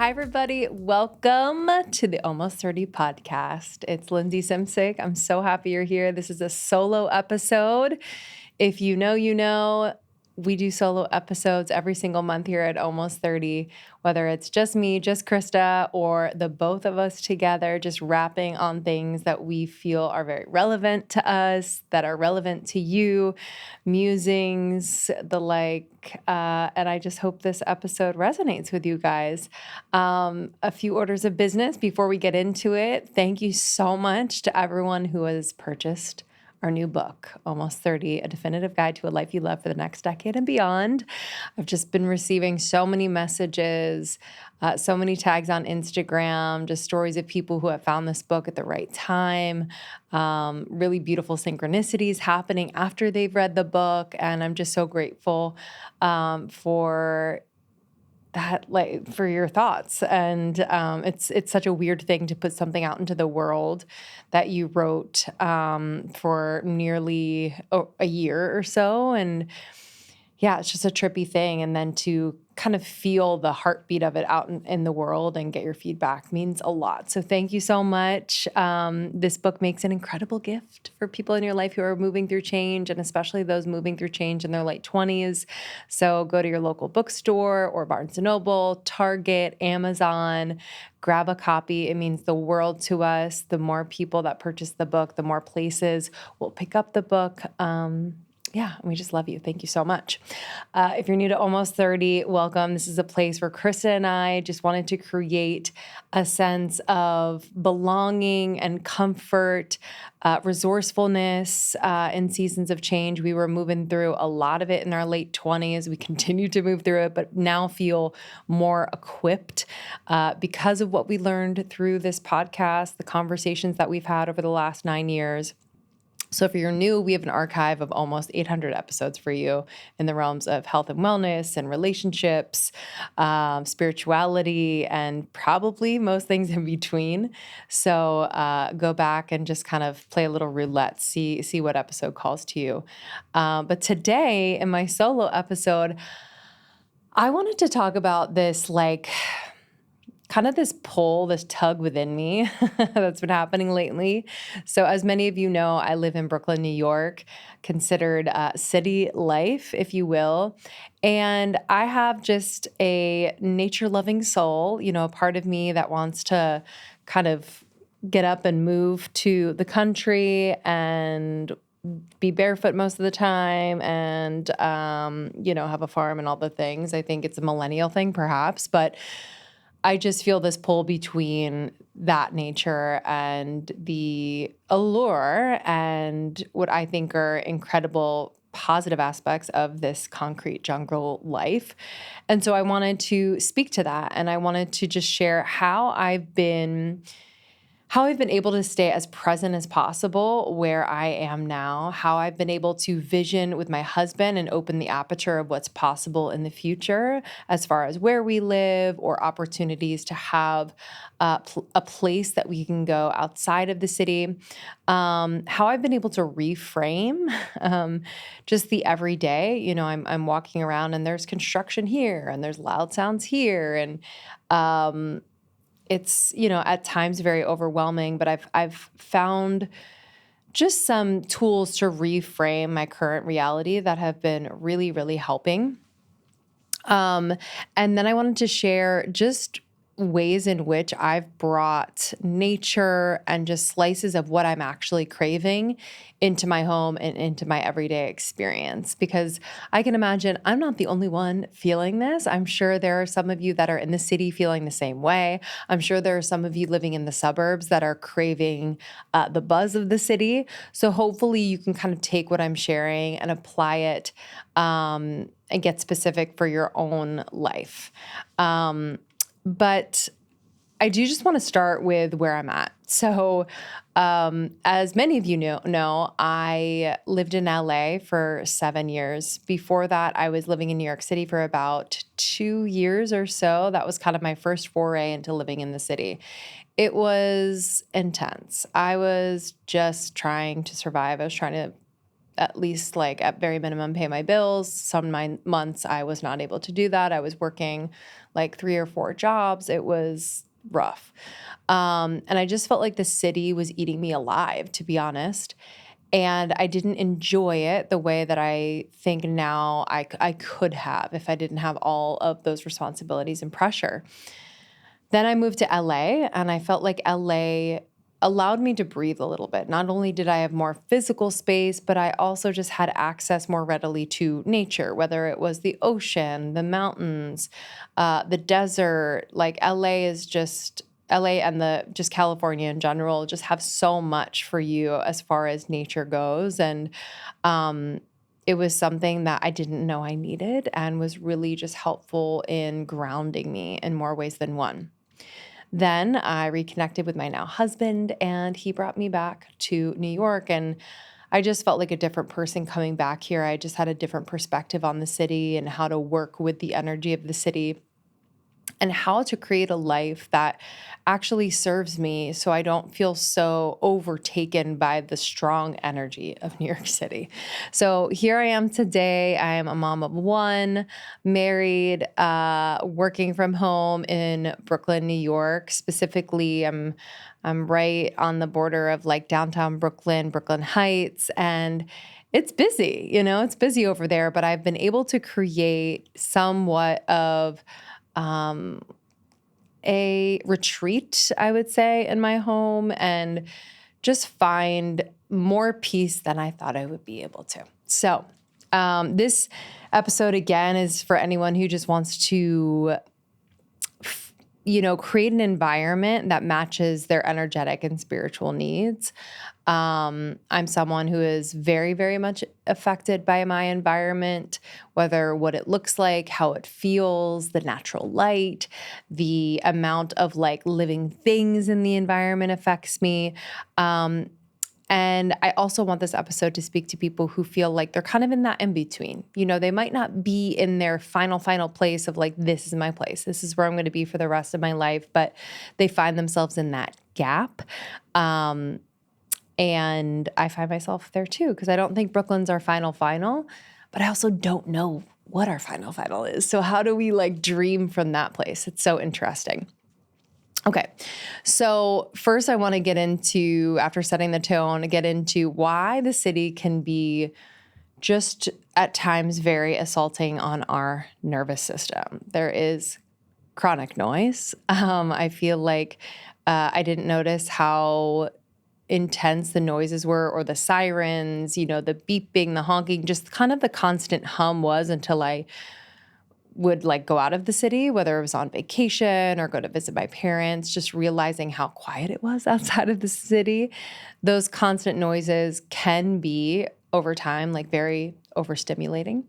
Hi, everybody. Welcome to the Almost 30 podcast. It's Lindsey Simsick. I'm so happy you're here. This is a solo episode. If you know, you know. We do solo episodes every single month here at Almost 30, whether it's just me, just Krista, or the both of us together, just rapping on things that we feel are very relevant to us, that are relevant to you, musings, the like. And I just hope this episode resonates with you guys. A few orders of business before we get into it. Thank you so much to everyone who has purchased our new book, Almost 30, A Definitive Guide to a Life You Love for the Next Decade and Beyond. I've just been receiving so many messages, so many tags on Instagram, just stories of people who have found this book at the right time, really beautiful synchronicities happening after they've read the book. And I'm just so grateful for that, like, for your thoughts. And it's such a weird thing to put something out into the world that you wrote for nearly a year or so. And yeah, it's just a trippy thing. And then to kind of feel the heartbeat of it out in the world and get your feedback means a lot. So thank you so much. This book makes an incredible gift for people in your life who are moving through change, and especially those moving through change in their late 20s. So go to your local bookstore or Barnes & Noble, Target, Amazon, grab a copy. It means the world to us. The more people that purchase the book, the more places will pick up the book. Yeah, we just love you. Thank you so much. If you're new to Almost 30, welcome. This is a place where Krista and I just wanted to create a sense of belonging and comfort, resourcefulness in seasons of change. We were moving through a lot of it in our late 20s. We continue to move through it, but now feel more equipped because of what we learned through this podcast, the conversations that we've had over the last 9 years. So if you're new, we have an archive of almost 800 episodes for you in the realms of health and wellness and relationships, spirituality, and probably most things in between. So go back and just kind of play a little roulette, see what episode calls to you. But today, in my solo episode, I wanted to talk about this, like, kind of this pull, this tug within me that's been happening lately. So as many of you know, I live in Brooklyn, New York, considered city life, if you will. And I have just a nature-loving soul, a part of me that wants to kind of get up and move to the country and be barefoot most of the time and, have a farm and all the things. I think it's a millennial thing, perhaps, but I just feel this pull between that nature and the allure and what I think are incredible positive aspects of this concrete jungle life. And so I wanted to speak to that, and I wanted to just share how I've been able to stay as present as possible where I am now, how I've been able to vision with my husband and open the aperture of what's possible in the future as far as where we live or opportunities to have a place that we can go outside of the city, how I've been able to reframe just the everyday. I'm walking around and there's construction here and there's loud sounds here, and it's, at times very overwhelming, but I've found just some tools to reframe my current reality that have been really, really helping. And then I wanted to share just ways in which I've brought nature and just slices of what I'm actually craving into my home and into my everyday experience, because I can imagine I'm not the only one feeling this. I'm sure there are some of you that are in the city feeling the same way. I'm sure there are some of you living in the suburbs that are craving the buzz of the city. So hopefully you can kind of take what I'm sharing and apply it and get specific for your own life. But I do just want to start with where I'm at. So, as many of you know, I lived in LA for 7 years. Before that, I was living in New York City for about 2 years or so. That was kind of my first foray into living in the city. It was intense. I was just trying to survive. I was trying to at least like at very minimum pay my bills. Some months I was not able to do that. I was working like 3 or 4 jobs. It was rough. And I just felt like the city was eating me alive, to be honest. And I didn't enjoy it the way that I think now I could have if I didn't have all of those responsibilities and pressure. Then I moved to LA, and I felt like LA allowed me to breathe a little bit. Not only did I have more physical space, but I also just had access more readily to nature, whether it was the ocean, the mountains, the desert. Like LA and the just California in general just have so much for you as far as nature goes. And um, it was something that I didn't know I needed and was really just helpful in grounding me in more ways than one. Then I reconnected with my now husband, and he brought me back to New York. And I just felt like a different person coming back here. I just had a different perspective on the city and how to work with the energy of the city and how to create a life that actually serves me so I don't feel so overtaken by the strong energy of New York City. So here I am today. I am a mom of one, married, working from home in Brooklyn, New York. Specifically, I'm right on the border of like downtown Brooklyn, Brooklyn Heights, and it's busy, it's busy over there, but I've been able to create somewhat of um, a retreat, I would say, in my home and just find more peace than I thought I would be able to. So, this episode again is for anyone who just wants to create an environment that matches their energetic and spiritual needs. I'm someone who is very, very much affected by my environment, whether what it looks like, how it feels, the natural light, the amount of like living things in the environment affects me. And I also want this episode to speak to people who feel like they're kind of in that in between. They might not be in their final place of like, this is my place. This is where I'm going to be for the rest of my life. But they find themselves in that gap. And I find myself there too, because I don't think Brooklyn's our final, but I also don't know what our final is. So how do we like dream from that place? It's so interesting. Okay, so first I want to get into, after setting the tone, get into why the city can be just at times very assaulting on our nervous system. There is chronic noise. I feel like I didn't notice how intense the noises were, or the sirens, the beeping, the honking, just kind of the constant hum was until I would like go out of the city, whether it was on vacation or go to visit my parents, just realizing how quiet it was outside of the city. Those constant noises can be over time, like very overstimulating.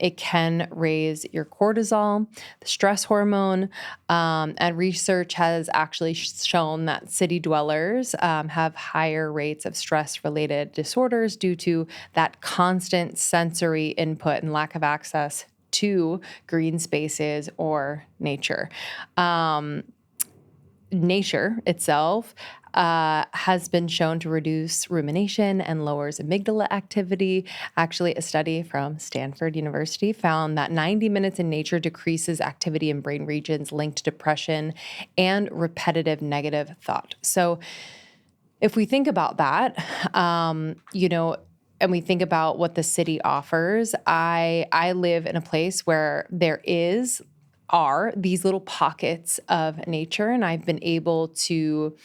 It can raise your cortisol, the stress hormone, and research has actually shown that city dwellers have higher rates of stress-related disorders due to that constant sensory input and lack of access to green spaces or nature. Nature itself has been shown to reduce rumination and lowers amygdala activity. Actually, a study from Stanford University found that 90 minutes in nature decreases activity in brain regions linked to depression and repetitive negative thought. So if we think about that, and we think about what the city offers, I live in a place where are these little pockets of nature, and I've been able to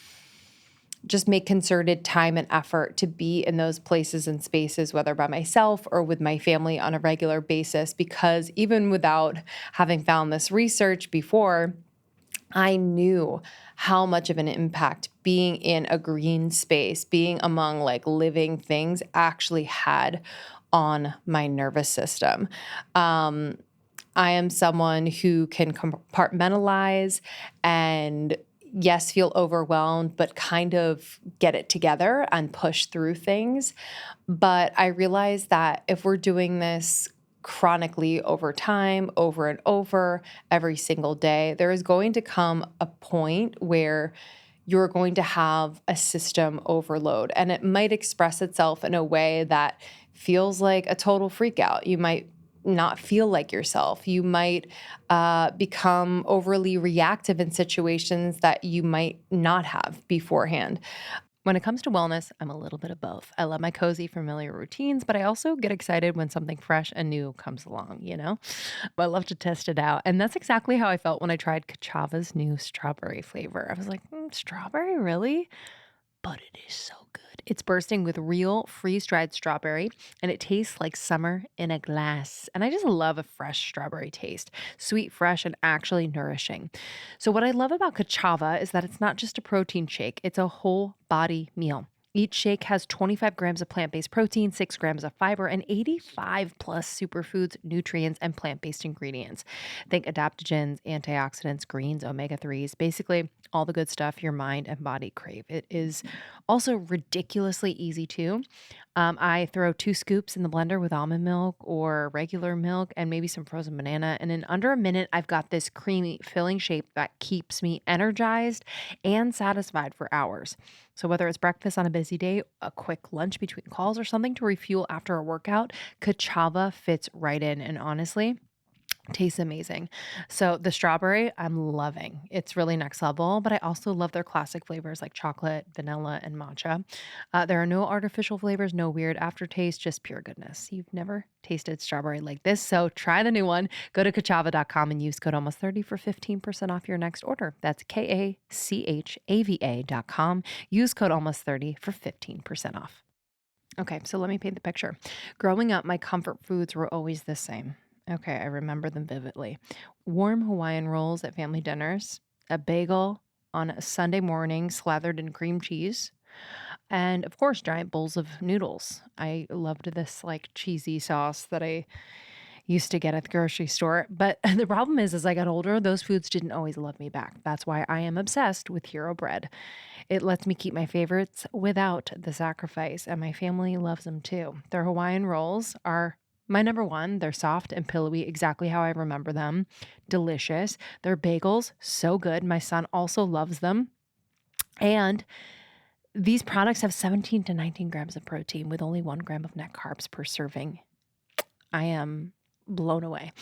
just make concerted time and effort to be in those places and spaces, whether by myself or with my family on a regular basis, because even without having found this research before, I knew how much of an impact being in a green space, being among like living things actually had on my nervous system. I am someone who can compartmentalize and yes, feel overwhelmed, but kind of get it together and push through things. But I realize that if we're doing this chronically over time, over and over, every single day, there is going to come a point where you're going to have a system overload. And it might express itself in a way that feels like a total freak out. You might not feel like yourself. You might become overly reactive in situations that you might not have beforehand. When it comes to wellness, I'm a little bit of both. I love my cozy, familiar routines, but I also get excited when something fresh and new comes along, you know? I love to test it out. And that's exactly how I felt when I tried Kachava's new strawberry flavor. I was like, strawberry, really? But it is so good. It's bursting with real freeze-dried strawberry, and it tastes like summer in a glass. And I just love a fresh strawberry taste. Sweet, fresh, and actually nourishing. So what I love about Kachava is that it's not just a protein shake, it's a whole body meal. Each shake has 25 grams of plant-based protein, 6 grams of fiber, and 85 plus superfoods, nutrients, and plant-based ingredients. Think adaptogens, antioxidants, greens, omega-3s, basically all the good stuff your mind and body crave. It is also ridiculously easy too. I throw 2 scoops in the blender with almond milk or regular milk and maybe some frozen banana. And in under a minute, I've got this creamy filling shape that keeps me energized and satisfied for hours. So whether it's breakfast on a busy day, a quick lunch between calls, or something to refuel after a workout, Kachava fits right in. And honestly, tastes amazing. So the strawberry, I'm loving. It's really next level, but I also love their classic flavors like chocolate, vanilla, and matcha. There are no artificial flavors, no weird aftertaste, just pure goodness. You've never tasted strawberry like this, so try the new one. Go to kachava.com and use code almost30 for 15% off your next order. That's KACHAVA.com. Use code almost30 for 15% off. Okay, so let me paint the picture. Growing up, my comfort foods were always the same. Okay, I remember them vividly. Warm Hawaiian rolls at family dinners, a bagel on a Sunday morning slathered in cream cheese, and of course, giant bowls of noodles. I loved this like cheesy sauce that I used to get at the grocery store. But the problem is, as I got older, those foods didn't always love me back. That's why I am obsessed with Hero Bread. It lets me keep my favorites without the sacrifice, and my family loves them too. Their Hawaiian rolls are my number one. They're soft and pillowy, exactly how I remember them. Delicious. Their bagels, so good. My son also loves them. And these products have 17 to 19 grams of protein with only 1 gram of net carbs per serving. I am blown away.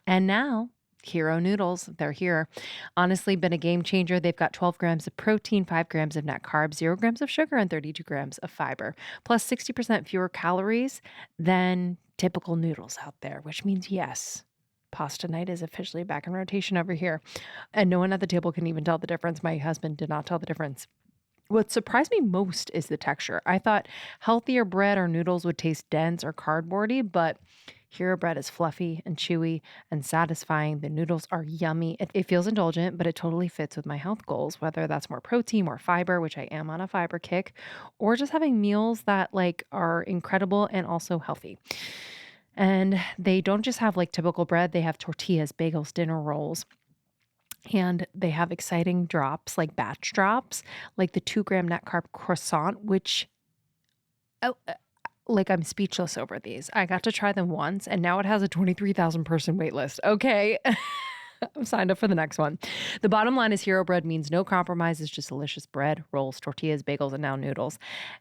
And now, Hero noodles, they're here. Honestly, been a game changer. They've got 12 grams of protein, 5 grams of net carbs, 0 grams of sugar, and 32 grams of fiber, plus 60% fewer calories than typical noodles out there, which means yes, pasta night is officially back in rotation over here. And no one at the table can even tell the difference. My husband did not tell the difference. What surprised me most is the texture. I thought healthier bread or noodles would taste dense or cardboardy, but Hero Bread is fluffy and chewy and satisfying. The noodles are yummy. It feels indulgent, but it totally fits with my health goals, whether that's more protein, more fiber, which I am on a fiber kick, or just having meals that like are incredible and also healthy. And they don't just have like typical bread, they have tortillas, bagels, dinner rolls. And they have exciting drops, like batch drops, like the 2 gram net carb croissant, which, oh, like I'm speechless over these. I got to try them once, and now it has a 23,000 person wait list. Okay. I'm signed up for the next one. The bottom line is Hero Bread means no compromises, just delicious bread, rolls, tortillas, bagels, and now noodles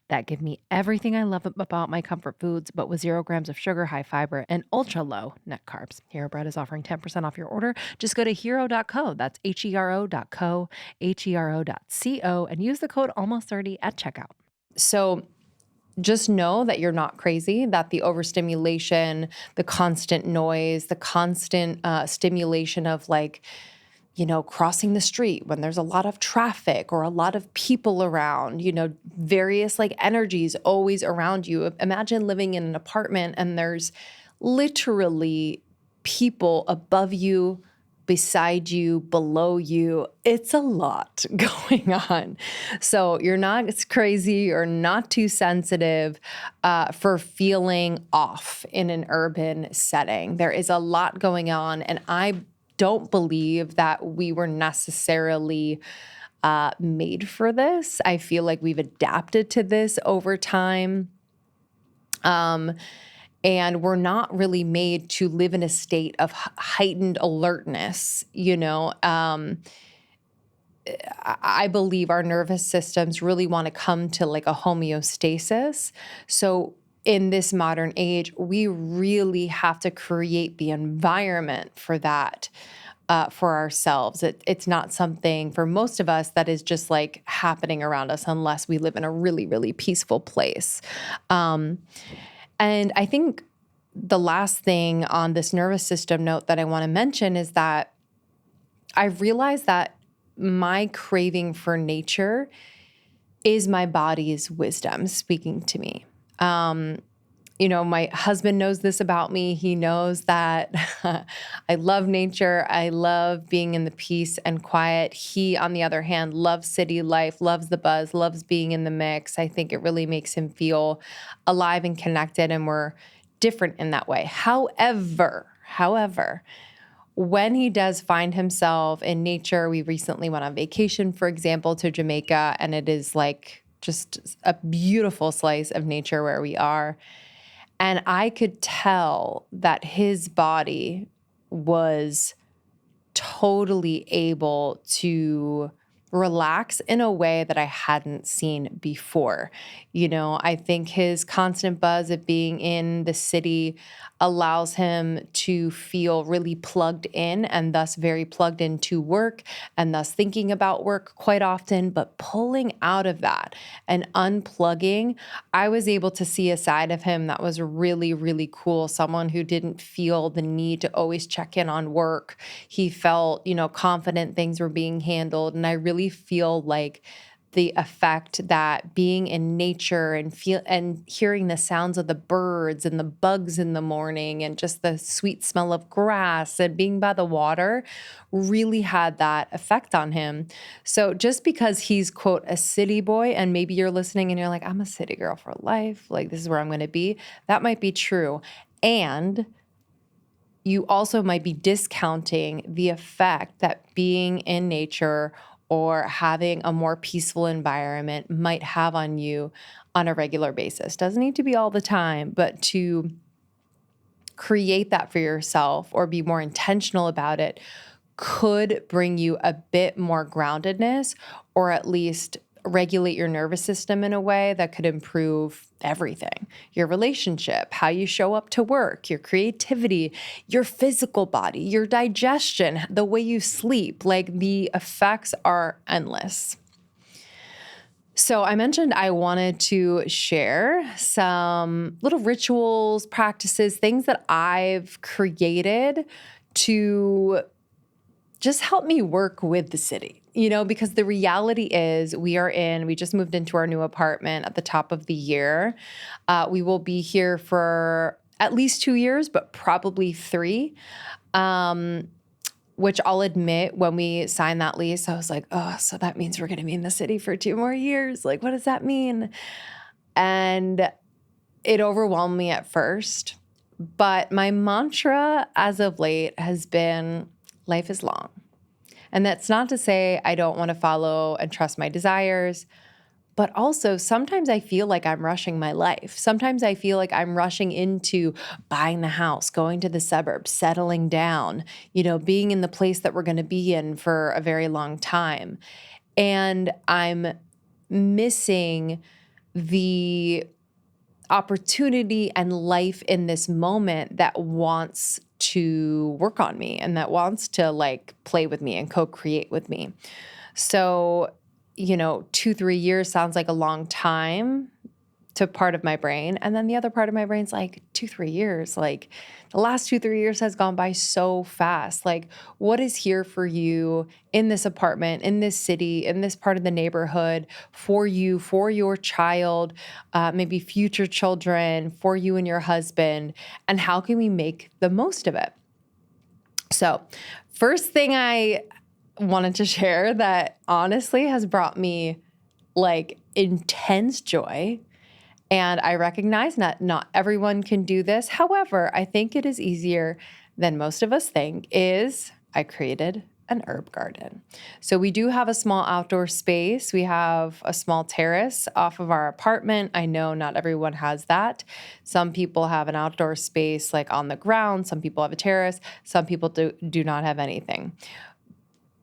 that give me everything I love about my comfort foods, but with 0 grams of sugar, high fiber, and ultra low net carbs. Hero Bread is offering 10% off your order. Just go to hero.co. That's hero.co, hero.co, and use the code almost30 at checkout. So just know that you're not crazy, that the overstimulation, the constant noise, the constant stimulation of like, crossing the street when there's a lot of traffic or a lot of people around, various like energies always around you. Imagine living in an apartment and there's literally people above you, beside you, below you. It's a lot going on. So you're not crazy or not too sensitive for feeling off in an urban setting. There is a lot going on, and I don't believe that we were necessarily made for this. I feel like we've adapted to this over time. And we're not really made to live in a state of heightened alertness, I believe our nervous systems really want to come to like a homeostasis. So in this modern age, we really have to create the environment for that for ourselves. It's not something for most of us that is just like happening around us unless we live in a really, really peaceful place. Um, and I think the last thing on this nervous system note that I want to mention is that I've realized that my craving for nature is my body's wisdom speaking to me. Um, my husband knows this about me. He knows that I love nature. I love being in the peace and quiet. He, on the other hand, loves city life, loves the buzz, loves being in the mix. I think it really makes him feel alive and connected, and we're different in that way. However, when he does find himself in nature, we recently went on vacation, for example, to Jamaica, and it is like just a beautiful slice of nature where we are. And I could tell that his body was totally able to relax in a way that I hadn't seen before. I think his constant buzz of being in the city allows him to feel really plugged in and thus very plugged into work and thus thinking about work quite often. But pulling out of that and unplugging, I was able to see a side of him that was really, really cool. Someone who didn't feel the need to always check in on work. He felt, confident things were being handled. And I really feel like the effect that being in nature and hearing the sounds of the birds and the bugs in the morning and just the sweet smell of grass and being by the water really had that effect on him. So just because he's, quote, a city boy, and maybe you're listening and you're like, I'm a city girl for life, like this is where I'm going to be, that might be true. And you also might be discounting the effect that being in nature or having a more peaceful environment might have on you on a regular basis. Doesn't need to be all the time, but to create that for yourself or be more intentional about it could bring you a bit more groundedness, or at least regulate your nervous system in a way that could improve everything: your relationship, how you show up to work, your creativity, your physical body, your digestion, the way you sleep. Like, the effects are endless. So I mentioned I wanted to share some little rituals, practices, things that I've created to just help me work with the city, because the reality is we just moved into our new apartment at the top of the year. We will be here for at least 2 years, but probably 3. Which I'll admit, when we signed that lease, I was like, oh, so that means we're going to be in the city for 2 more years. Like, what does that mean? And it overwhelmed me at first. But my mantra as of late has been, life is long. And that's not to say I don't want to follow and trust my desires, but also sometimes I feel like I'm rushing my life. Sometimes I feel like I'm rushing into buying the house, going to the suburbs, settling down, being in the place that we're going to be in for a very long time. And I'm missing the opportunity and life in this moment that wants to work on me and that wants to like play with me and co-create with me. So, 2-3 years sounds like a long time to part of my brain. And then the other part of my brain's like, 2-3 years, like the last 2-3 years has gone by so fast. Like, what is here for you in this apartment, in this city, in this part of the neighborhood, for you, for your child, maybe future children, for you and your husband, and how can we make the most of it? So first thing I wanted to share that honestly has brought me like intense joy, and I recognize not everyone can do this. However, I think it is easier than most of us think, is I created an herb garden. So we do have a small outdoor space. We have a small terrace off of our apartment. I know not everyone has that. Some people have an outdoor space like on the ground. Some people have a terrace. Some people do not have anything.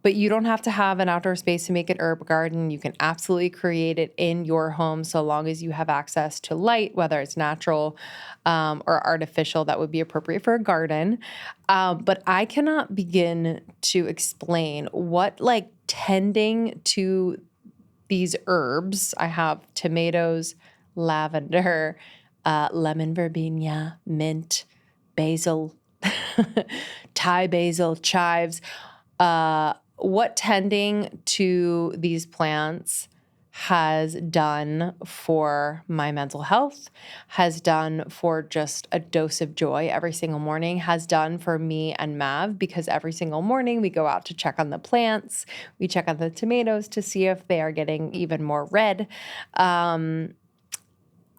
But you don't have to have an outdoor space to make an herb garden. You can absolutely create it in your home so long as you have access to light, whether it's natural or artificial, that would be appropriate for a garden. But I cannot begin to explain what like tending to these herbs. I have tomatoes, lavender, lemon verbena, mint, basil, Thai basil, chives. What tending to these plants has done for my mental health, has done for just a dose of joy every single morning, has done for me and Mav, because every single morning we go out to check on the plants. We check on the tomatoes to see if they are getting even more red.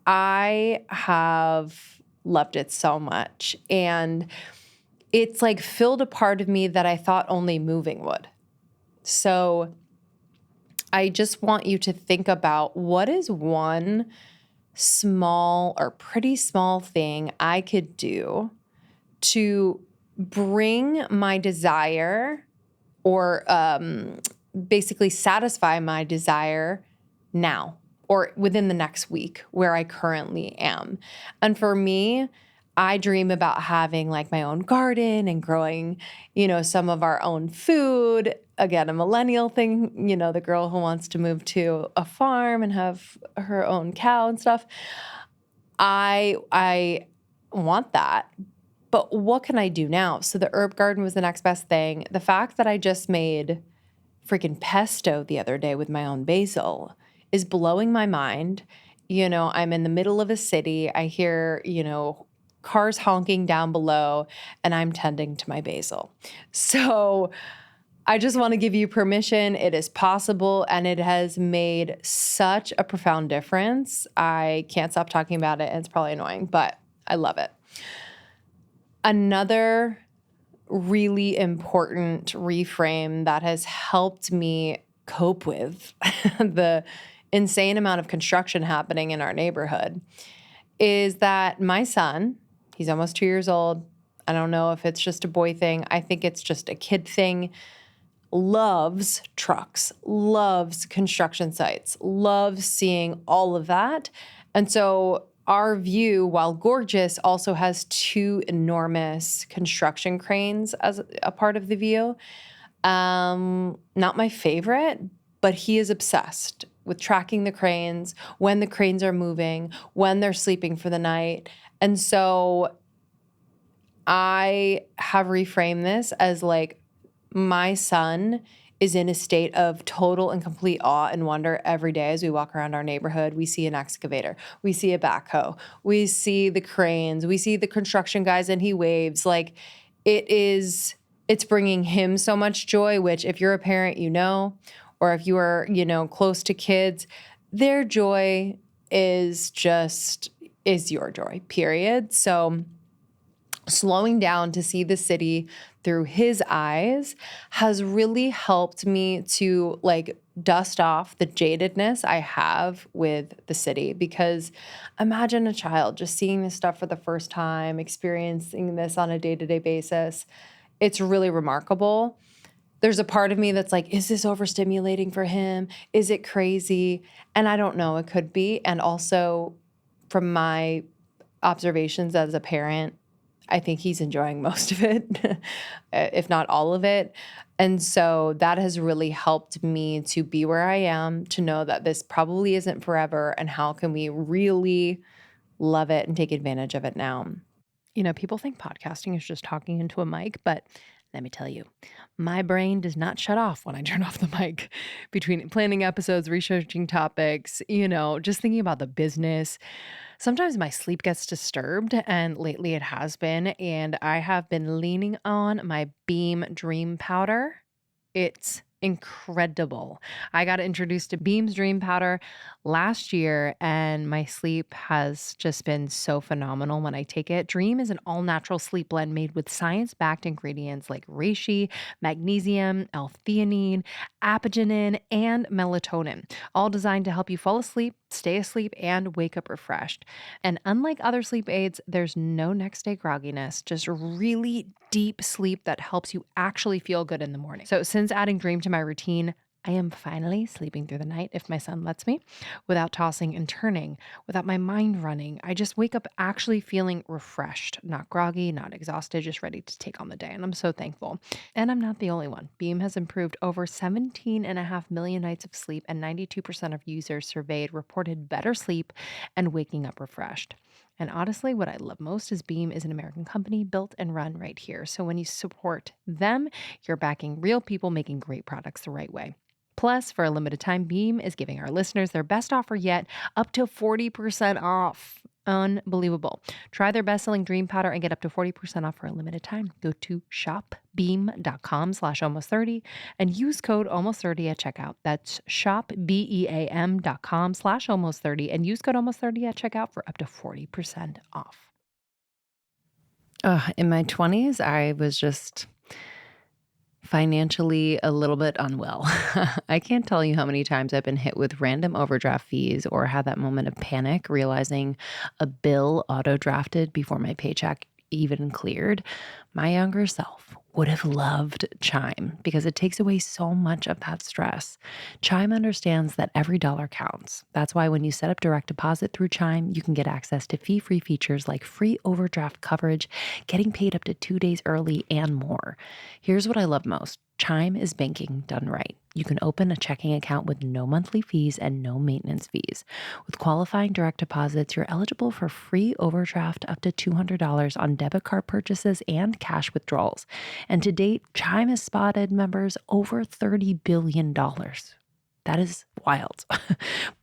I have loved it so much. And it's like filled a part of me that I thought only moving would. So I just want you to think about what is one small or pretty small thing I could do to bring my desire or basically satisfy my desire now or within the next week where I currently am. And for me, I dream about having like my own garden and growing, some of our own food. Again, a millennial thing, the girl who wants to move to a farm and have her own cow and stuff. I want that. But what can I do now? So the herb garden was the next best thing. The fact that I just made freaking pesto the other day with my own basil is blowing my mind. I'm in the middle of a city. I hear, cars honking down below, and I'm tending to my basil. So I just want to give you permission. It is possible, and it has made such a profound difference. I can't stop talking about it, and it's probably annoying, but I love it. Another really important reframe that has helped me cope with the insane amount of construction happening in our neighborhood is that my son, he's almost 2 years old. I don't know if it's just a boy thing. I think it's just a kid thing. Loves trucks, loves construction sites, loves seeing all of that. And so our view, while gorgeous, also has two enormous construction cranes as a part of the view. Not my favorite, but he is obsessed with tracking the cranes, when the cranes are moving, when they're sleeping for the night. And so I have reframed this as like my son is in a state of total and complete awe and wonder every day as we walk around our neighborhood. We see an excavator, we see a backhoe, we see the cranes, we see the construction guys, and he waves. Like it's bringing him so much joy, which if you're a parent, or if you are, close to kids, their joy is your joy, period. So slowing down to see the city through his eyes has really helped me to like dust off the jadedness I have with the city. Because imagine a child just seeing this stuff for the first time, experiencing this on a day-to-day basis. It's really remarkable. There's a part of me that's like, is this overstimulating for him? Is it crazy? And I don't know, it could be. And also from my observations as a parent, I think he's enjoying most of it, if not all of it. And so that has really helped me to be where I am, to know that this probably isn't forever, and how can we really love it and take advantage of it now. People think podcasting is just talking into a mic, but let me tell you, my brain does not shut off when I turn off the mic. Between planning episodes, researching topics, just thinking about the business. Sometimes my sleep gets disturbed, and lately it has been, and I have been leaning on my Beam Dream Powder. It's incredible. I got introduced to Beam's Dream Powder last year, and my sleep has just been so phenomenal when I take it. Dream is an all natural sleep blend made with science backed ingredients like reishi, magnesium, L-theanine, apigenin, and melatonin, all designed to help you fall asleep, stay asleep, and wake up refreshed. And unlike other sleep aids, there's no next day grogginess, just really deep sleep that helps you actually feel good in the morning. So, since adding Dream to my routine, I am finally sleeping through the night if my son lets me, without tossing and turning, without my mind running. I just wake up actually feeling refreshed, not groggy, not exhausted, just ready to take on the day. And I'm so thankful. And I'm not the only one. Beam has improved over 17.5 million nights of sleep, and 92% of users surveyed reported better sleep and waking up refreshed. And honestly, what I love most is Beam is an American company built and run right here. So when you support them, you're backing real people making great products the right way. Plus, for a limited time, Beam is giving our listeners their best offer yet, up to 40% off. Unbelievable. Try their best-selling Dream Powder and get up to 40% off for a limited time. Go to shopbeam.com/almost30 and use code almost30 at checkout. That's shopbeam.com/almost30 and use code almost30 at checkout for up to 40% off. In my 20s, I was just financially a little bit unwell. I can't tell you how many times I've been hit with random overdraft fees or had that moment of panic realizing a bill auto drafted before my paycheck even cleared. My younger self would have loved Chime because it takes away so much of that stress. Chime understands that every dollar counts. That's why when you set up direct deposit through Chime, you can get access to fee-free features like free overdraft coverage, getting paid up to 2 days early, and more. Here's what I love most. Chime is banking done right. You can open a checking account with no monthly fees and no maintenance fees. With qualifying direct deposits, you're eligible for free overdraft up to $200 on debit card purchases and cash withdrawals. And to date, Chime has spotted members over $30 billion. That is wild.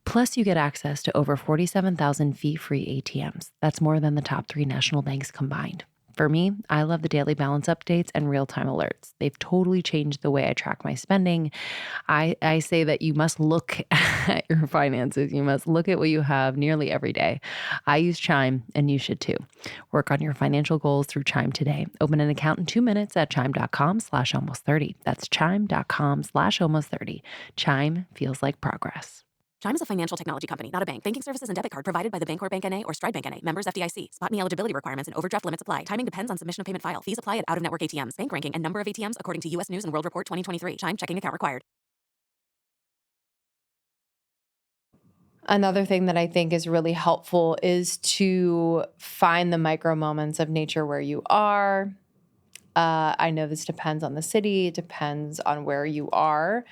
Plus, you get access to over 47,000 fee-free ATMs. That's more than the top 3 national banks combined. For me, I love the daily balance updates and real-time alerts. They've totally changed the way I track my spending. I say that you must look at your finances. You must look at what you have nearly every day. I use Chime, and you should too. Work on your financial goals through Chime today. Open an account in 2 minutes at chime.com/almost30. That's chime.com/almost30. Chime feels like progress. Chime is a financial technology company, not a bank. Banking services and debit card provided by the Bancorp Bank N.A. or Stride Bank N.A. Members FDIC. Spot me eligibility requirements and overdraft limits apply. Timing depends on submission of payment file. Fees apply at out-of-network ATMs. Bank ranking and number of ATMs according to U.S. News and World Report 2023. Chime checking account required. Another thing that I think is really helpful is to find the micro moments of nature where you are. I know this depends on the city, it depends on where you are,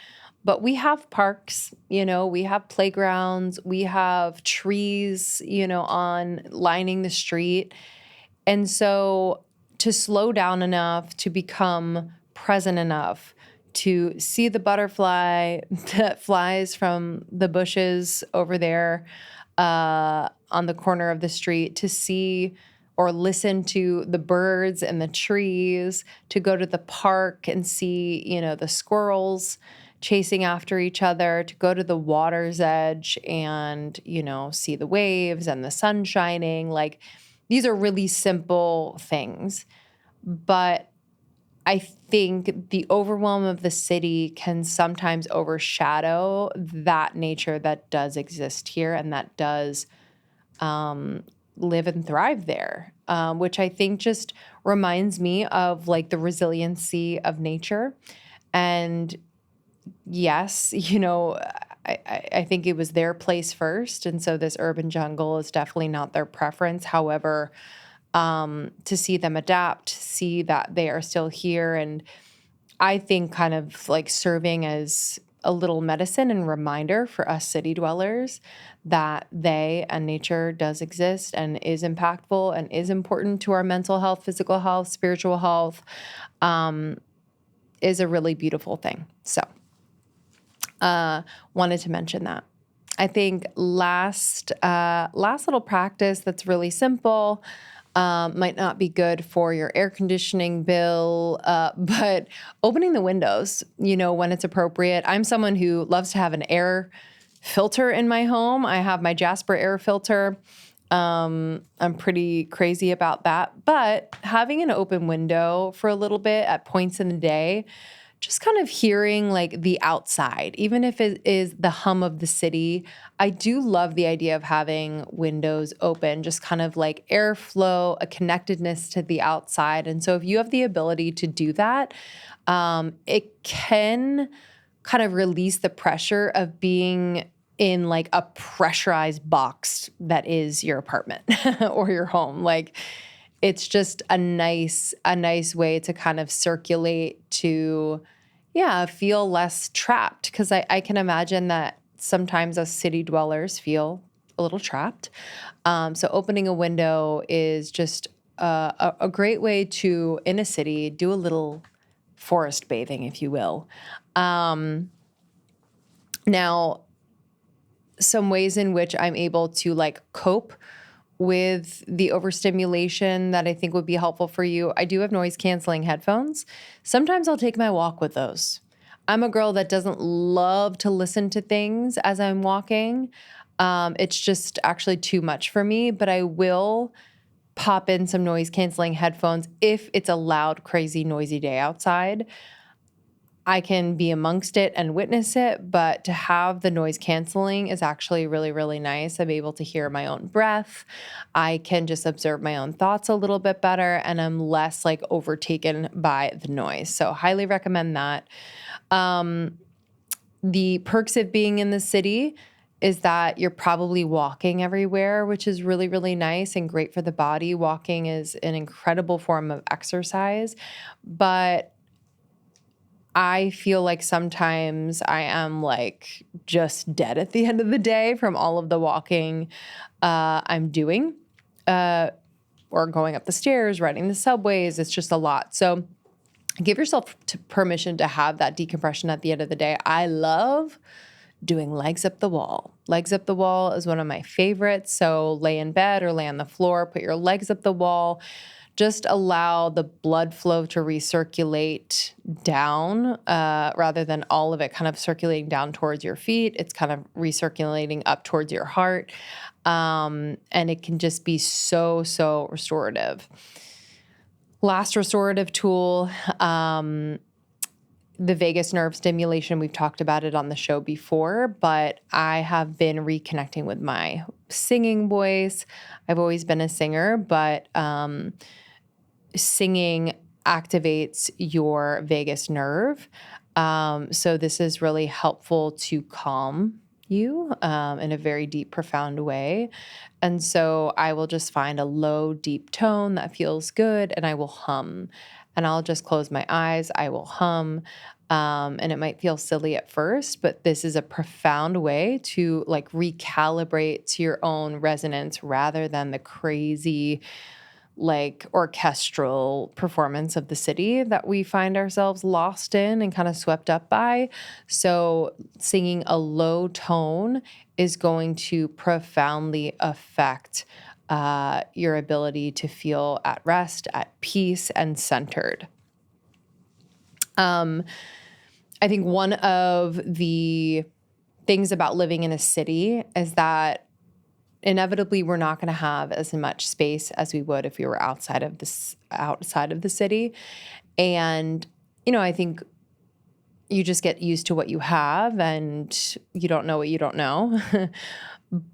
but we have parks, we have playgrounds, we have trees, on lining the street. And so to slow down enough, to become present enough, to see the butterfly that flies from the bushes over there on the corner of the street, to see or listen to the birds and the trees, to go to the park and see, the squirrels chasing after each other, to go to the water's edge and, see the waves and the sun shining. Like, these are really simple things, but I think the overwhelm of the city can sometimes overshadow that nature that does exist here and that does live and thrive there, which I think just reminds me of like the resiliency of nature. And yes, I think it was their place first. And so this urban jungle is definitely not their preference. However, to see them adapt, see that they are still here. And I think kind of like serving as a little medicine and reminder for us city dwellers that they and nature does exist and is impactful and is important to our mental health, physical health, spiritual health, is a really beautiful thing. So, wanted to mention that. I think last little practice that's really simple. might not be good for your air conditioning bill, but opening the windows, when it's appropriate. I'm someone who loves to have an air filter in my home. I have my Jasper air filter. I'm pretty crazy about that, but having an open window for a little bit at points in the day, just kind of hearing like the outside, even if it is the hum of the city. I do love the idea of having windows open, just kind of like airflow, a connectedness to the outside. And so if you have the ability to do that, it can kind of release the pressure of being in like a pressurized box that is your apartment or your home. Like it's just a nice way to kind of circulate to, yeah, feel less trapped. Because I can imagine that sometimes us city dwellers feel a little trapped. So opening a window is just a great way to, in a city, do a little forest bathing, if you will. Now, some ways in which I'm able to like cope with the overstimulation that I think would be helpful for you. I do have noise canceling headphones. Sometimes I'll take my walk with those. I'm a girl that doesn't love to listen to things as I'm walking. It's just actually too much for me, but I will pop in some noise canceling headphones if it's a loud, crazy, noisy day outside. I can be amongst it and witness it, but to have the noise canceling is actually really, really nice. I'm able to hear my own breath. I can just observe my own thoughts a little bit better, and I'm less like overtaken by the noise. So highly recommend that. The perks of being in the city is that you're probably walking everywhere, which is really, really nice and great for the body. Walking is an incredible form of exercise, but I feel like sometimes I am like just dead at the end of the day from all of the walking I'm doing, or going up the stairs, riding the subways. It's just a lot. So give yourself permission to have that decompression at the end of the day. I love doing legs up the wall. Legs up the wall is one of my favorites. So lay in bed or lay on the floor, put your legs up the wall. Just allow the blood flow to recirculate down rather than all of it kind of circulating down towards your feet. It's kind of recirculating up towards your heart. And it can just be so, so restorative. Last restorative tool, the vagus nerve stimulation. We've talked about it on the show before, but I have been reconnecting with my singing voice. I've always been a singer, but singing activates your vagus nerve. So this is really helpful to calm you in a very deep, profound way. And so I will just find a low, deep tone that feels good, and I will hum. And I'll just close my eyes. I will hum. And it might feel silly at first, but this is a profound way to like recalibrate to your own resonance rather than the crazy like orchestral performance of the city that we find ourselves lost in and kind of swept up by. So singing a low tone is going to profoundly affect your ability to feel at rest, at peace, and centered. I think one of the things about living in a city is that inevitably we're not going to have as much space as we would if we were outside of the city. And, I think you just get used to what you have and you don't know what you don't know.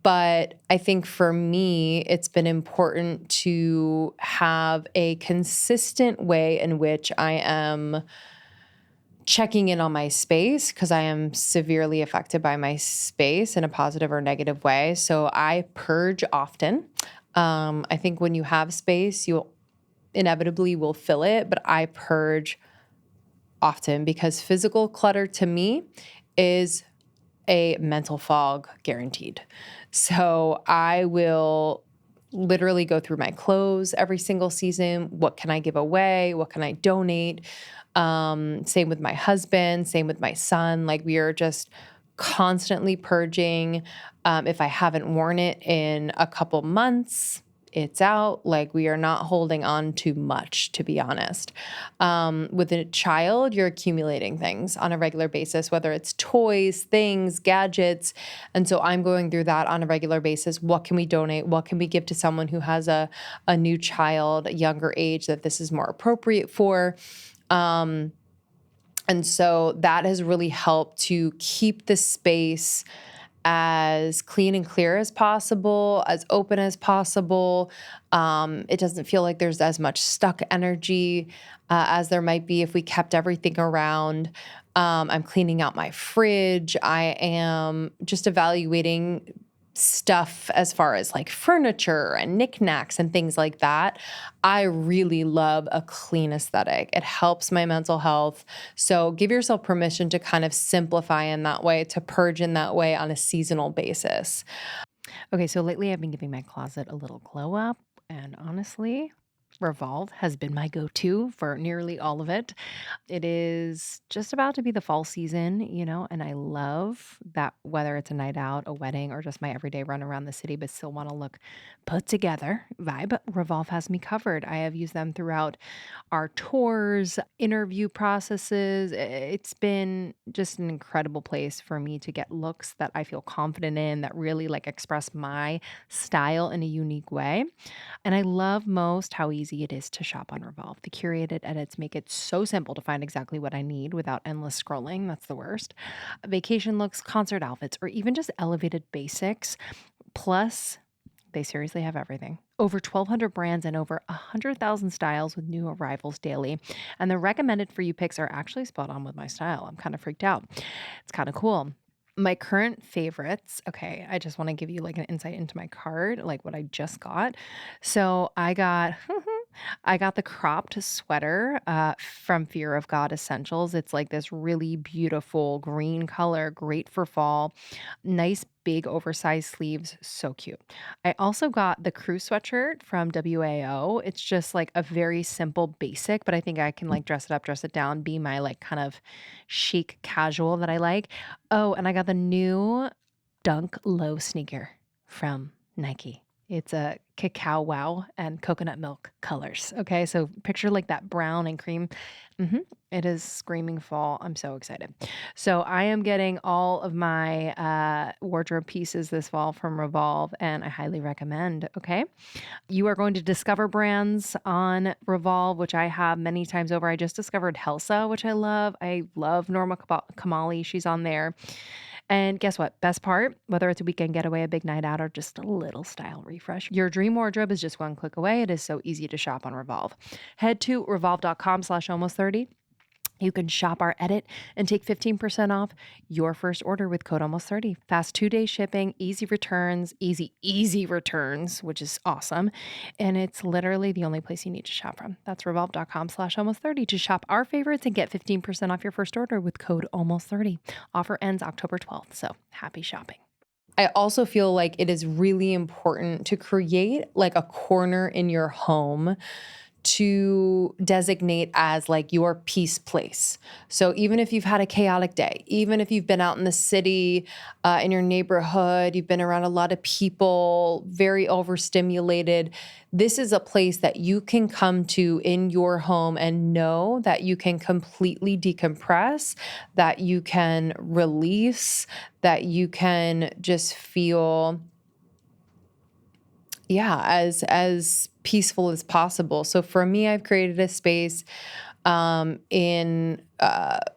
But I think for me, it's been important to have a consistent way in which I am checking in on my space, because I am severely affected by my space in a positive or negative way. So I purge often. I think when you have space, you inevitably will fill it, but I purge often because physical clutter to me is a mental fog guaranteed. So I will literally go through my clothes every single season. What can I give away? What can I donate? Same with my husband, same with my son. Like we are just constantly purging. If I haven't worn it in a couple months, it's out. Like, we are not holding on to much, to be honest. With a child, you're accumulating things on a regular basis, whether it's toys, things, gadgets. And so I'm going through that on a regular basis. What can we donate? What can we give to someone who has a new child, a younger age that this is more appropriate for? And so that has really helped to keep the space as clean and clear as possible, as open as possible. It doesn't feel like there's as much stuck energy as there might be if we kept everything around. I'm cleaning out my fridge. I am just evaluating stuff as far as like furniture and knickknacks and things like that. I really love a clean aesthetic. It helps my mental health. So give yourself permission to kind of simplify in that way, to purge in that way on a seasonal basis. Okay, so lately I've been giving my closet a little glow up, and honestly, Revolve has been my go-to for nearly all of it. It is just about to be the fall season, and I love that whether it's a night out, a wedding, or just my everyday run around the city, but still want to look put together vibe, Revolve has me covered. I have used them throughout our tours, interview processes. It's been just an incredible place for me to get looks that I feel confident in, that really like express my style in a unique way. And I love most how easy it is to shop on Revolve. The curated edits make it so simple to find exactly what I need without endless scrolling. That's the worst. Vacation looks, concert outfits, or even just elevated basics. Plus, they seriously have everything. Over 1,200 brands and over 100,000 styles with new arrivals daily. And the recommended for you picks are actually spot on with my style. I'm kind of freaked out. It's kind of cool. My current favorites, okay, I just want to give you like an insight into my card, like what I just got. So I got I got the cropped sweater from Fear of God Essentials. It's like this really beautiful green color, great for fall. Nice big oversized sleeves, so cute. I also got the crew sweatshirt from WAO. It's just like a very simple basic, but I think I can like dress it up, dress it down, be my like kind of chic casual that I like. Oh, and I got the new Dunk Low sneaker from Nike. It's a cacao wow and coconut milk colors. Okay, so picture like that brown and cream. It is screaming fall. I'm so excited. So I am getting all of my wardrobe pieces this fall from Revolve, and I highly recommend. Okay, you are going to discover brands on Revolve, which I have many times over. I just discovered Helsa, which I love. I love Norma Kamali. She's on there. And guess what? Best part, whether it's a weekend getaway, a big night out, or just a little style refresh, your dream wardrobe is just one click away. It is so easy to shop on Revolve. Head to revolve.com/almost30. You can shop our edit and take 15% off your first order with code almost30. Fast 2-day shipping, easy returns, easy returns, which is awesome. And it's literally the only place you need to shop from. That's revolve.com/almost30 to shop our favorites and get 15% off your first order with code almost30. Offer ends October 12th. So happy shopping. I also feel like it is really important to create like a corner in your home to designate as like your peace place. So even if you've had a chaotic day, even if you've been out in the city, in your neighborhood, you've been around a lot of people, very overstimulated, this is a place that you can come to in your home and know that you can completely decompress, that you can release, that you can just feel as peaceful as possible. So for me, I've created a space in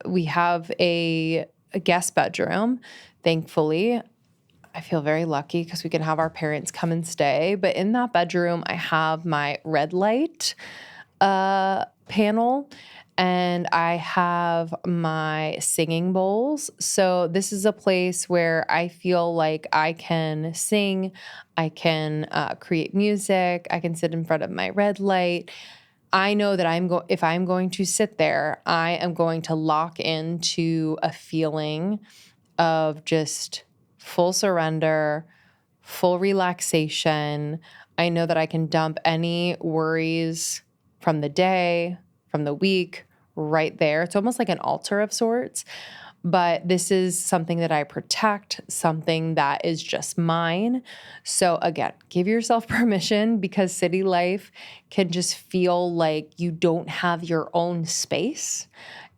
we have a guest bedroom. Thankfully, I feel very lucky because we can have our parents come and stay. But in that bedroom, I have my red light panel, and I have my singing bowls. So this is a place where I feel like I can sing, I can create music, I can sit in front of my red light. I know that if I'm going to sit there, I am going to lock into a feeling of just full surrender, full relaxation. I know that I can dump any worries from the day, from the week, right there. It's almost like an altar of sorts. but this is something that I protect, something that is just mine. So again, give yourself permission, because city life can just feel like you don't have your own space.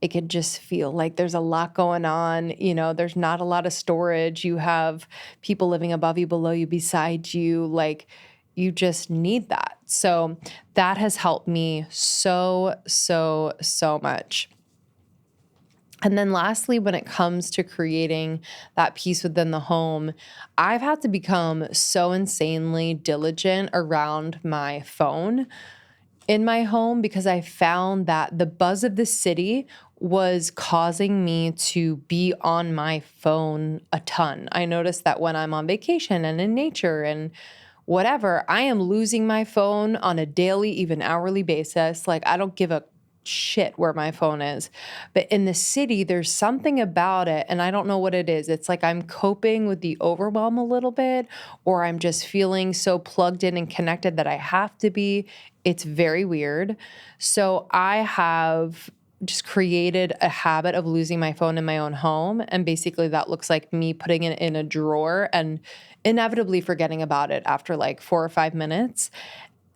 It could just feel like there's a lot going on. There's not a lot of storage. You have people living above you, below you, beside you. Like, you just need that. So that has helped me so, so, so much. And then lastly, when it comes to creating that peace within the home, I've had to become so insanely diligent around my phone in my home, because I found that the buzz of the city was causing me to be on my phone a ton. I noticed that when I'm on vacation and in nature and whatever, I am losing my phone on a daily, even hourly basis. Like, I don't give a shit where my phone is. But in the city, there's something about it, and I don't know what it is. It's like I'm coping with the overwhelm a little bit, or I'm just feeling so plugged in and connected that I have to be. It's very weird. So I have just created a habit of losing my phone in my own home. And basically that looks like me putting it in a drawer and inevitably forgetting about it after like 4 or 5 minutes.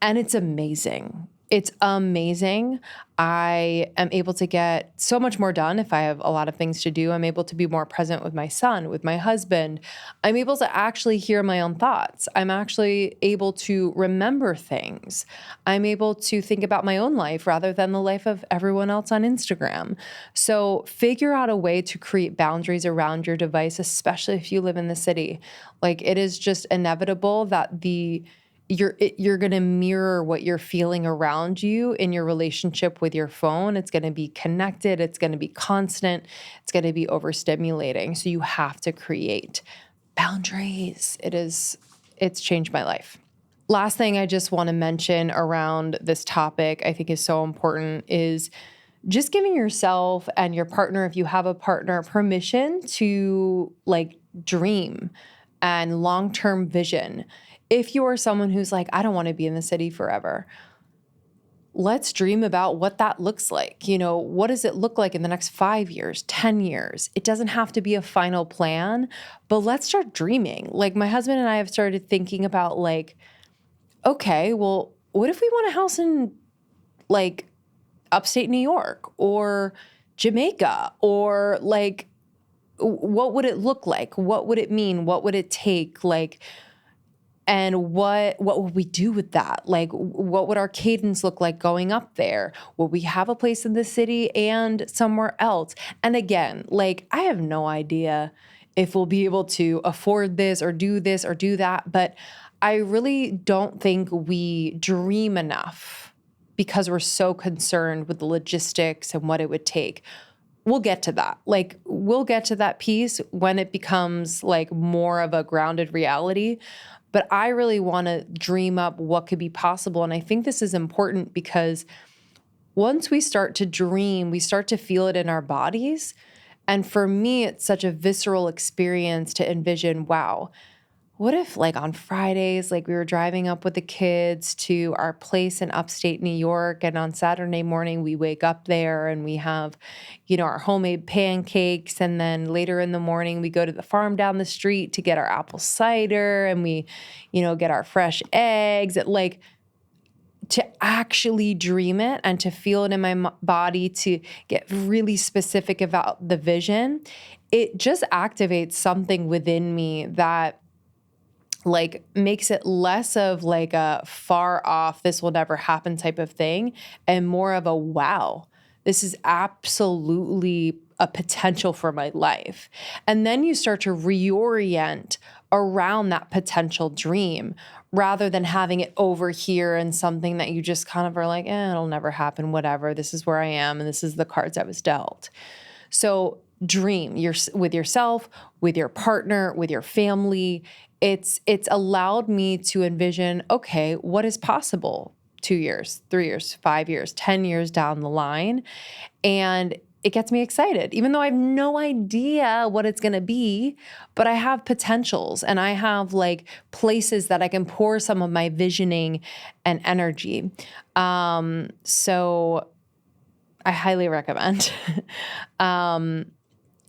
And it's amazing. It's amazing. I am able to get so much more done if I have a lot of things to do. I'm able to be more present with my son, with my husband. I'm able to actually hear my own thoughts. I'm actually able to remember things. I'm able to think about my own life rather than the life of everyone else on Instagram. So figure out a way to create boundaries around your device, especially if you live in the city. Like, it is just inevitable that you're going to mirror what you're feeling around you in your relationship with your phone. It's going to be connected. It's going to be constant. It's going to be overstimulating. So you have to create boundaries. It's changed my life. Last thing I just want to mention around this topic, I think is so important, is just giving yourself and your partner, if you have a partner, permission to like dream and long-term vision. If you are someone who's like, I don't want to be in the city forever, let's dream about what that looks like. What does it look like in the next 5 years, 10 years? It doesn't have to be a final plan, but let's start dreaming. Like, my husband and I have started thinking about like, okay, well, what if we want a house in like upstate New York or Jamaica, or like, what would it look like? What would it mean? What would it take? Like, and what would we do with that? Like, what would our cadence look like going up there? Will we have a place in the city and somewhere else? And again, like, I have no idea if we'll be able to afford this or do that, but I really don't think we dream enough because we're so concerned with the logistics and what it would take. We'll get to that. Like, we'll get to that piece when it becomes like more of a grounded reality. But I really want to dream up what could be possible. And I think this is important because once we start to dream, we start to feel it in our bodies. And for me, it's such a visceral experience to envision, wow, what if like on Fridays, like we were driving up with the kids to our place in upstate New York, and on Saturday morning we wake up there and we have, our homemade pancakes, and then later in the morning we go to the farm down the street to get our apple cider, and we, get our fresh eggs. Like, to actually dream it and to feel it in my body, to get really specific about the vision, it just activates something within me that like makes it less of like a far off, this will never happen type of thing, and more of a wow, this is absolutely a potential for my life. And then you start to reorient around that potential dream rather than having it over here and something that you just kind of are like, it'll never happen, whatever. This is where I am, and this is the cards I was dealt. So dream with yourself, with your partner, with your family. It's allowed me to envision, okay, what is possible 2 years, 3 years, 5 years, 10 years down the line. And it gets me excited, even though I have no idea what it's going to be, but I have potentials and I have like places that I can pour some of my visioning and energy. So I highly recommend.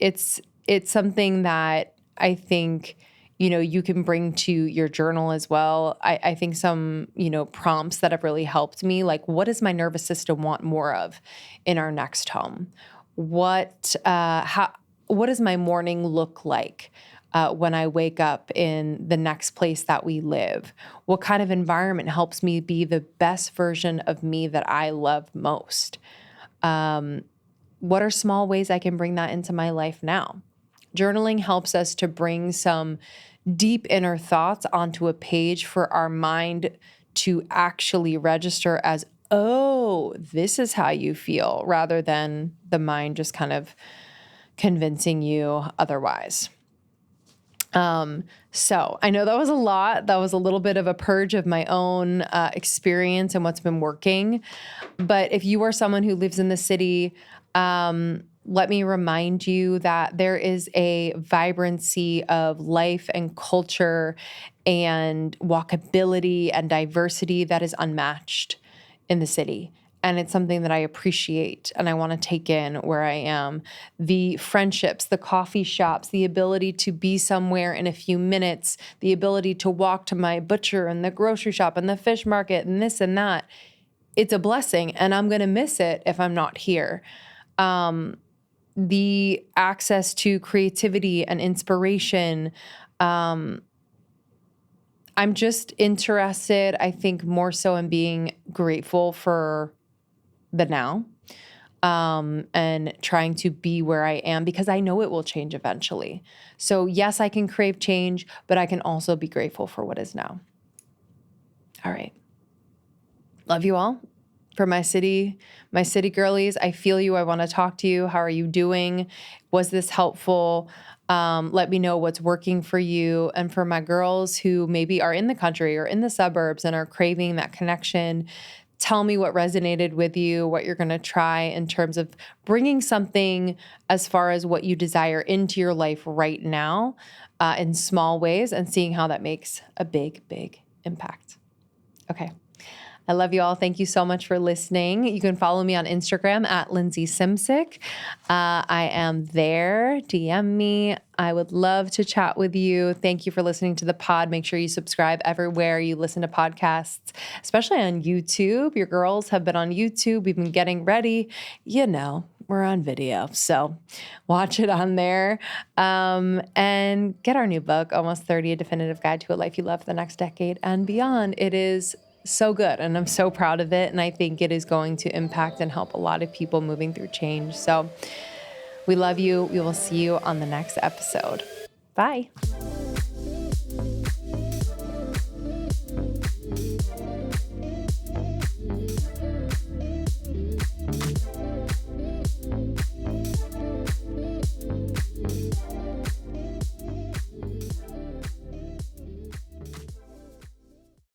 it's something that I think, you can bring to your journal as well. I think some, prompts that have really helped me, like, what does my nervous system want more of in our next home? What does my morning look like when I wake up in the next place that we live? What kind of environment helps me be the best version of me that I love most? What are small ways I can bring that into my life now? Journaling helps us to bring some deep inner thoughts onto a page for our mind to actually register as, oh, this is how you feel, rather than the mind just kind of convincing you otherwise. So I know that was a lot. That was a little bit of a purge of my own experience and what's been working. But if you are someone who lives in the city, let me remind you that there is a vibrancy of life and culture and walkability and diversity that is unmatched in the city. And it's something that I appreciate and I want to take in where I am. The friendships, the coffee shops, the ability to be somewhere in a few minutes, the ability to walk to my butcher and the grocery shop and the fish market and this and that. It's a blessing, and I'm going to miss it if I'm not here. The access to creativity and inspiration. I'm just interested, I think, more so in being grateful for the now, and trying to be where I am, because I know it will change eventually. So yes, I can crave change, but I can also be grateful for what is now. All right. Love you all. For my city girlies, I feel you. I want to talk to you. How are you doing? Was this helpful? Let me know what's working for you. And for my girls who maybe are in the country or in the suburbs and are craving that connection, tell me what resonated with you, what you're going to try in terms of bringing something as far as what you desire into your life right now, in small ways, and seeing how that makes a big, big impact. Okay. I love you all. Thank you so much for listening. You can follow me on Instagram at Lindsey Simsick. I am there. DM me. I would love to chat with you. Thank you for listening to the pod. Make sure you subscribe everywhere you listen to podcasts, especially on YouTube. Your girls have been on YouTube. We've been getting ready. We're on video. So watch it on there. And get our new book, Almost 30, A Definitive Guide to a Life You Love for the Next Decade and Beyond. It is so good, and I'm so proud of it, and I think it is going to impact and help a lot of people moving through change. So we love you. We will see you on the next episode. Bye.